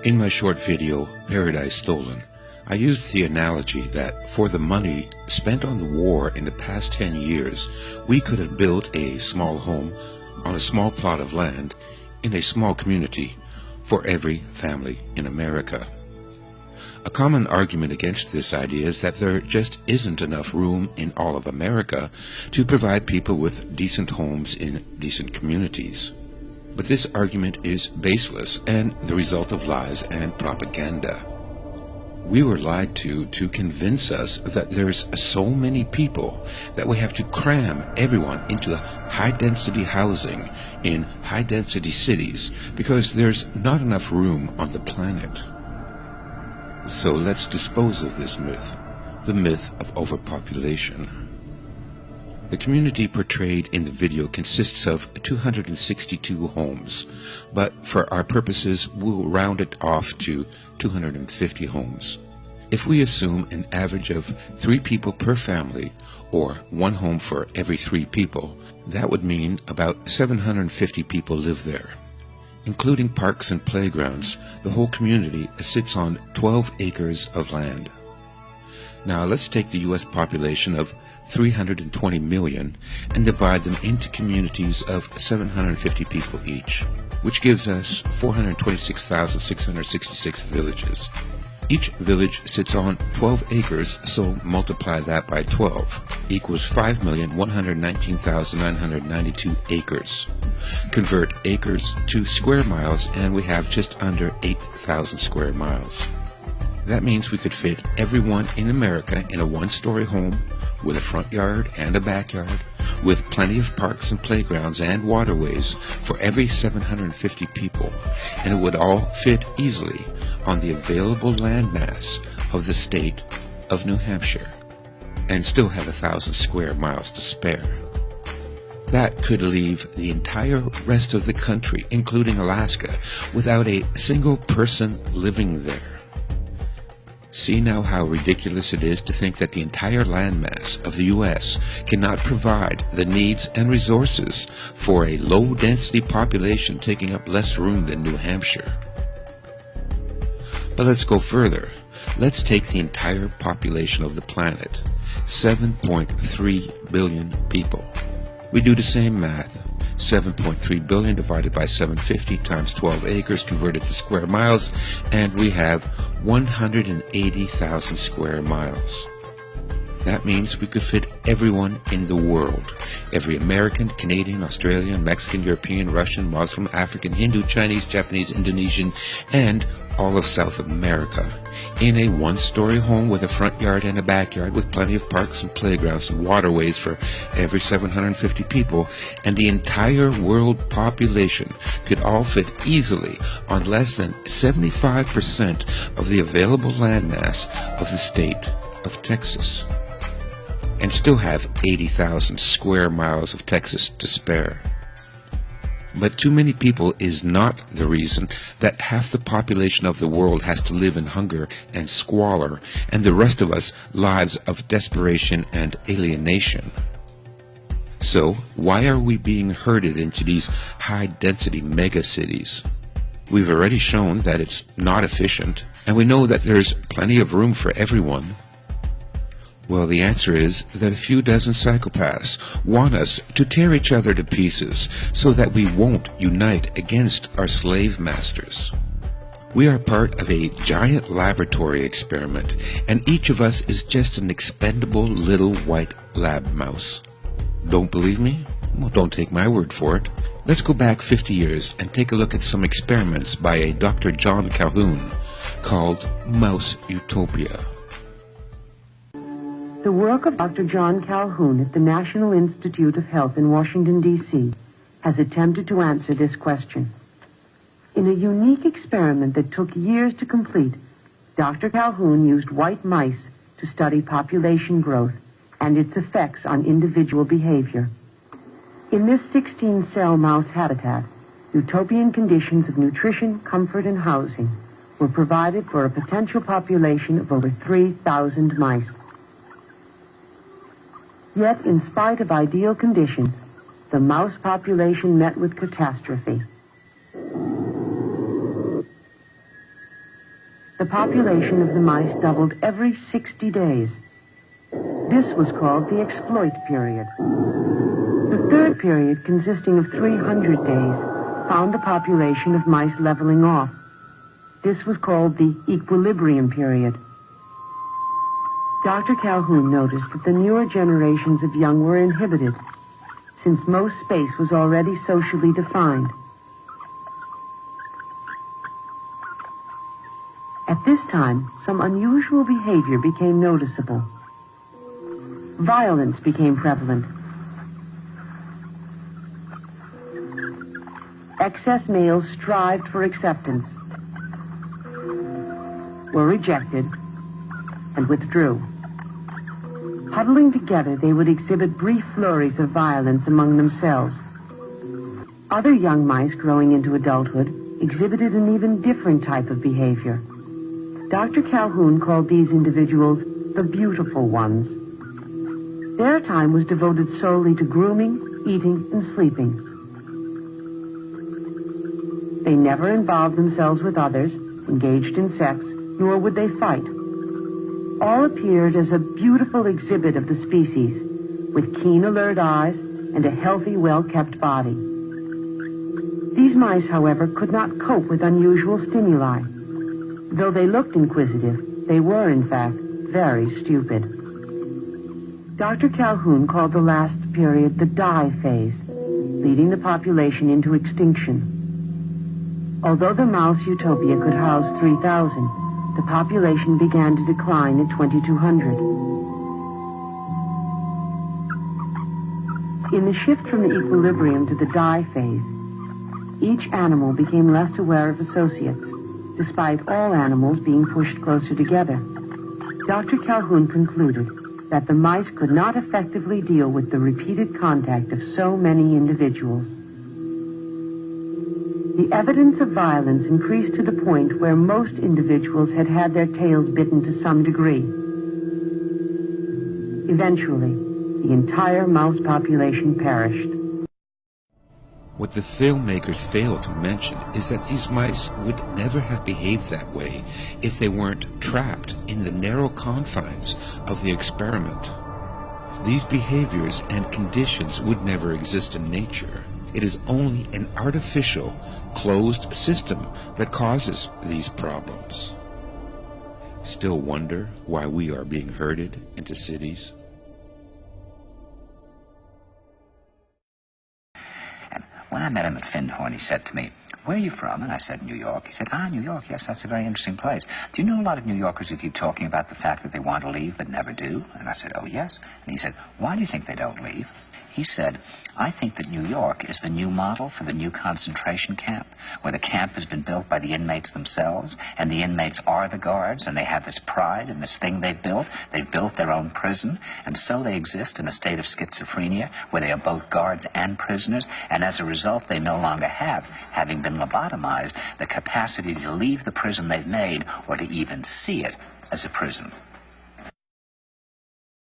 In my short video, Paradise Stolen, I used the analogy that for the money spent on the war in the past 10 years, we could have built a small home on a small plot of land in a small community for every family in America. A common argument against this idea is that there just isn't enough room in all of America to provide people with decent homes in decent communities. But this argument is baseless and the result of lies and propaganda. We were lied to convince us that there's so many people that we have to cram everyone into high-density housing in high-density cities because there's not enough room on the planet. So let's dispose of this myth, the myth of overpopulation. The community portrayed in the video consists of 262 homes, but for our purposes we'll round it off to 250 homes. If we assume an average of 3 people per family, or 1 home for every 3 people, that would mean about 750 people live there. Including parks and playgrounds, the whole community sits on 12 acres of land. Now let's take the U.S. population of 320 million and divide them into communities of 750 people each, which gives us 426,666 villages. Each village sits on 12 acres, so multiply that by 12, equals 5,119,992 acres. Convert acres to square miles and we have just under 8,000 square miles. That means we could fit everyone in America in a 1-story home with a front yard and a backyard, with plenty of parks and playgrounds and waterways for every 750 people, and it would all fit easily on the available landmass of the state of New Hampshire, and still have 1,000 square miles to spare. That could leave the entire rest of the country, including Alaska, without a single person living there. See now how ridiculous it is to think that the entire landmass of the U.S. cannot provide the needs and resources for a low-density population taking up less room than New Hampshire. But let's go further. Let's take the entire population of the planet, 7.3 billion people. We do the same math. 7.3 billion divided by 750 times 12 acres converted to square miles, and we have 180,000 square miles. That means we could fit everyone in the world, every American, Canadian, Australian, Mexican, European, Russian, Muslim, African, Hindu, Chinese, Japanese, Indonesian, and all of South America, in a 1-story home with a front yard and a backyard with plenty of parks and playgrounds and waterways for every 750 people, and the entire world population could all fit easily on less than 75% of the available landmass of the state of Texas, and still have 80,000 square miles of Texas to spare. But too many people is not the reason that half the population of the world has to live in hunger and squalor, and the rest of us lives of desperation and alienation. So why are we being herded into these high-density megacities? We've already shown that it's not efficient, and we know that there's plenty of room for everyone. Well, the answer is that a few dozen psychopaths want us to tear each other to pieces so that we won't unite against our slave masters. We are part of a giant laboratory experiment, and each of us is just an expendable little white lab mouse. Don't believe me? Well, don't take my word for it. Let's go back 50 years and take a look at some experiments by a Dr. John Calhoun called Mouse Utopia. The work of Dr. John Calhoun at the National Institute of Health in Washington, D.C. has attempted to answer this question. In a unique experiment that took years to complete, Dr. Calhoun used white mice to study population growth and its effects on individual behavior. In this 16-cell mouse habitat, utopian conditions of nutrition, comfort, and housing were provided for a potential population of over 3,000 mice. Yet, in spite of ideal conditions, the mouse population met with catastrophe. the population of the mice doubled every 60 days. This was called the exploit period. The third period, consisting of 300 days, found the population of mice leveling off. This was called the equilibrium period. Dr. Calhoun noticed that the newer generations of young were inhibited, since most space was already socially defined. At this time, some unusual behavior became noticeable. Violence became prevalent. Excess males strived for acceptance, were rejected, and withdrew. Huddling together, they would exhibit brief flurries of violence among themselves. Other young mice growing into adulthood exhibited an even different type of behavior. Dr. Calhoun called these individuals the beautiful ones. Their time was devoted solely to grooming, eating, and sleeping. They never involved themselves with others, engaged in sex, nor would they fight. All appeared as a beautiful exhibit of the species, with keen, alert eyes and a healthy, well-kept body. These mice, however, could not cope with unusual stimuli. Though they looked inquisitive, they were, in fact, very stupid. Dr. Calhoun called the last period the die phase, leading the population into extinction. Although the mouse utopia could house 3,000, the population began to decline at 2,200. In the shift from the equilibrium to the die phase, each animal became less aware of associates, despite all animals being pushed closer together. Dr. Calhoun concluded that the mice could not effectively deal with the repeated contact of so many individuals. The evidence of violence increased to the point where most individuals had had their tails bitten to some degree. Eventually, the entire mouse population perished. What the filmmakers fail to mention is that these mice would never have behaved that way if they weren't trapped in the narrow confines of the experiment. These behaviors and conditions would never exist in nature. It is only an artificial, closed system that causes these problems. Still wonder why we are being herded into cities? When I met him at Findhorn, he said to me, "Where are you from?" And I said, "New York." He said, "New York, yes, that's a very interesting place. Do you know a lot of New Yorkers who keep talking about the fact that they want to leave but never do?" And I said, "Oh, yes." And he said, "Why do you think they don't leave?" He said, "I think that New York is the new model for the new concentration camp, where the camp has been built by the inmates themselves, and the inmates are the guards, and they have this pride in this thing they've built. They've built their own prison, and so they exist in a state of schizophrenia, where they are both guards and prisoners, and as a result, they no longer have, having been lobotomized, the capacity to leave the prison they've made, or to even see it as a prison."